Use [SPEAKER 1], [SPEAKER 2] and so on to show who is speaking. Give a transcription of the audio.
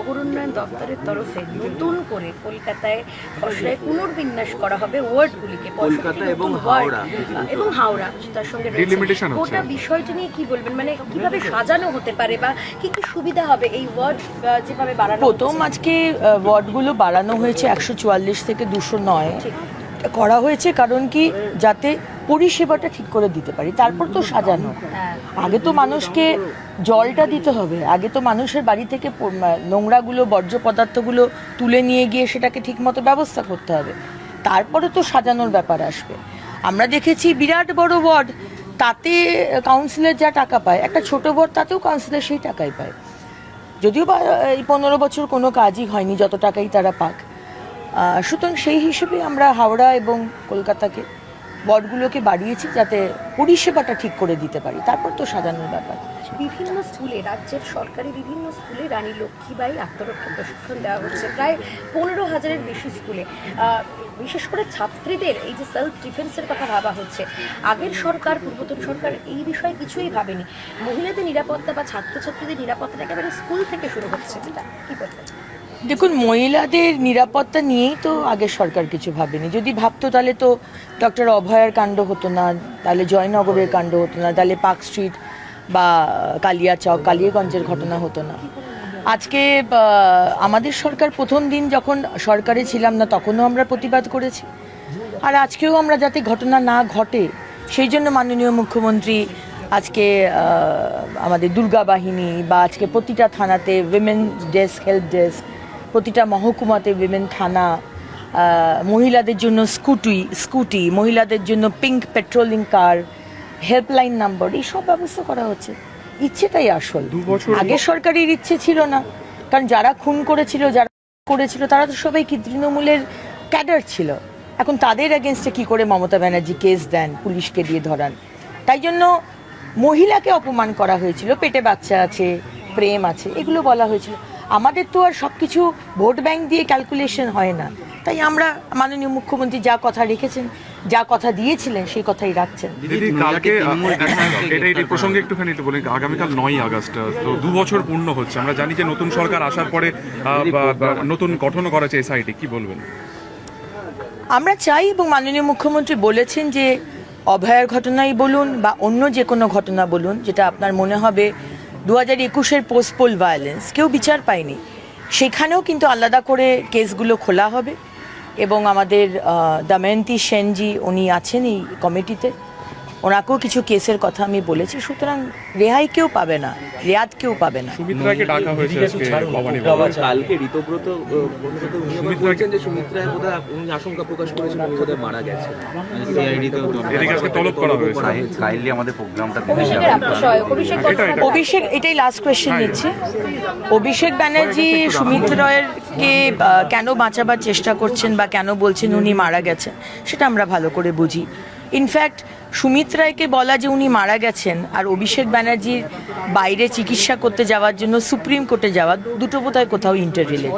[SPEAKER 1] নগর উন্নয়ন দপ্তরের তরফে নতুন করে কলকাতায় খসড়ায় পুনর্বিন্যাস করা হবে ওয়ার্ডগুলিকে,
[SPEAKER 2] কলকাতা এবং
[SPEAKER 1] হাওড়া তার সঙ্গে রয়েছে। গোটা বিষয়টা নিয়ে কি বলবেন, মানে কিভাবে সাজানো হতে পারে বা কি কি সুবিধা হবে এই ওয়ার্ড যেভাবে বাড়ানো?
[SPEAKER 3] প্রথম আজকে ওয়ার্ডগুলো বাড়ানো হয়েছে 144 থেকে 209 করা হয়েছে, কারণ কি যাতে পরিষেবাটা ঠিক করে দিতে পারি, তারপর তো সাজানো। আগে তো মানুষকে জলটা দিতে হবে, আগে তো মানুষের বাড়ি থেকে নোংরাগুলো বর্জ্য পদার্থগুলো তুলে নিয়ে গিয়ে সেটাকে ঠিকমতো ব্যবস্থা করতে হবে, তারপরে তো সাজানোর ব্যাপার আসবে। আমরা দেখেছি বিরাট বড় ওয়ার্ড, তাতে কাউন্সিলর যা টাকা পায়, একটা ছোট ওয়ার্ড তাতেও কাউন্সিলর সেই টাকাই পায়, যদিও বা এই 15 বছর কোনো কাজই হয়নি যত টাকাই তারা পাক। সুতরাং সেই হিসেবে আমরা হাওড়া এবং কলকাতাকে ওয়ার্ডগুলোকে বাড়িয়েছি যাতে পরিষেবাটা ঠিক করে দিতে পারি, তারপর তো সাজানোর ব্যাপার।
[SPEAKER 1] বিভিন্ন স্কুলে, রাজ্যের সরকারি বিভিন্ন স্কুলে রানী লক্ষ্মীবাই আত্মরক্ষা প্রশিক্ষণ দেওয়া হচ্ছে প্রায় 15,000-এর বেশি স্কুলে। বিশেষ করে ছাত্রীদের এই যে সেলফ ডিফেন্সের কথা ভাবা হচ্ছে, আগের সরকার, পূর্বতন সরকার এই বিষয়ে কিছুই ভাবেনি। মহিলাদের নিরাপত্তা বা ছাত্রছাত্রীদের নিরাপত্তাটা একেবারে স্কুল থেকে শুরু হচ্ছে, এটা কি বলবেন?
[SPEAKER 3] দেখুন, মহিলাদের নিরাপত্তা নিয়েই তো আগের সরকার কিছু ভাবেনি। যদি ভাবতো তাহলে তো ডক্টর অভয়ার কাণ্ড হতো না, তাহলে জয়নগরের কাণ্ড হতো না, তাহলে পার্ক স্ট্রিট বা কালিয়াচক কালিয়াগঞ্জের ঘটনা হতো না। আজকে আমাদের সরকার প্রথম দিন যখন সরকারে ছিলাম না তখনও আমরা প্রতিবাদ করেছি, আর আজকেও আমরা যাতে ঘটনা না ঘটে সেই জন্য মাননীয় মুখ্যমন্ত্রী আজকে আমাদের দুর্গা বাহিনী বা আজকে প্রতিটা থানাতে উইমেন ডেস্ক, হেল্প ডেস্ক, প্রতিটা মহকুমাতে উইমেন থানা, মহিলাদের জন্য স্কুটি, মহিলাদের জন্য পিঙ্ক পেট্রোলিং কার, হেল্পলাইন নাম্বার, এইসব ব্যবস্থা করা হচ্ছে। ইচ্ছেটাই আসল, আগের সরকারের ইচ্ছে ছিল না, কারণ যারা খুন করেছিল, যারা করেছিল তারা তো সবাই কি তৃণমূলের ক্যাডার ছিল। এখন তাদের এগেনস্টে কি করে মমতা ব্যানার্জি কেস দেন, পুলিশকে দিয়ে ধরান? তাই জন্য মহিলাকে অপমান করা হয়েছিল, পেটে বাচ্চা আছে, প্রেম আছে, এগুলো বলা হয়েছিল। আমাদের তো আর সব কিছু ভোট ব্যাংক দিয়ে ক্যালকুলেশন হয় না, তাই আমরা মাননীয় মুখ্যমন্ত্রী যা কথা রেখেছেন, যা কথা দিয়েছিলেন সেই কথাই রাখছেন।
[SPEAKER 4] দিদি, কালকে এই প্রসঙ্গে একটুখানি একটু বলি, আগামীকাল 9ই আগস্ট, তো 2 বছর পূর্ণ হচ্ছে। আমরা জানি যে নতুন সরকার আসার পরে নতুন গঠন করা হয়েছে এসআইটি, কি বলবেন?
[SPEAKER 3] আমরা চাই এবং মাননীয় মুখ্যমন্ত্রী বলেছেন যে অভয়ার ঘটনাই বলুন বা অন্য যে কোনো ঘটনা বলুন, যেটা আপনার মনে হবে 2021-এর পোস্টপোল ভায়োলেন্স কেউ বিচার পায়নি, সেখানেও কিন্তু আলাদা করে কেসগুলো খোলা হবে। এবং আমাদের দময়ন্তী সেনজি উনি আছেন এই কমিটিতে, ওনাকেও কিছু কেসের কথা আমি বলেছি। সুতরাং রেহাই কেউ পাবে না, রেয়াত কেউ পাবে না।
[SPEAKER 4] সুমিত্রাকে ডাকা হয়েছে আজকে ভবানী
[SPEAKER 2] কালকে ঋতব্রত উনি বলছেন যে সুমিত্রায় বোধহয় উনি আশঙ্কা প্রকাশ করেছেন উনি বোধহয় মারা গেছেন,
[SPEAKER 4] এদিকে আজকে তলব করা হয়েছে।
[SPEAKER 5] কাইন্ডলি আমাদের প্রোগ্রামটা
[SPEAKER 3] অভিষেক, এটাই লাস্ট কোয়েশ্চেন নিচ্ছে। অভিষেক ব্যানার্জি সুমিত্রা রায়েরকে কেন বাঁচাবার চেষ্টা করছেন বা কেন বলছেন উনি মারা গেছেন, সেটা আমরা ভালো করে বুঝি। ইনফ্যাক্ট সুমিত্রা রায়কে বলা যে উনি মারা গেছেন আর অভিষেক ব্যানার্জির বাইরে চিকিৎসা করতে যাওয়ার জন্য সুপ্রিম কোর্টে যাওয়া, দুটো বোধহয় কোথাও ইন্টাররিলেটেড।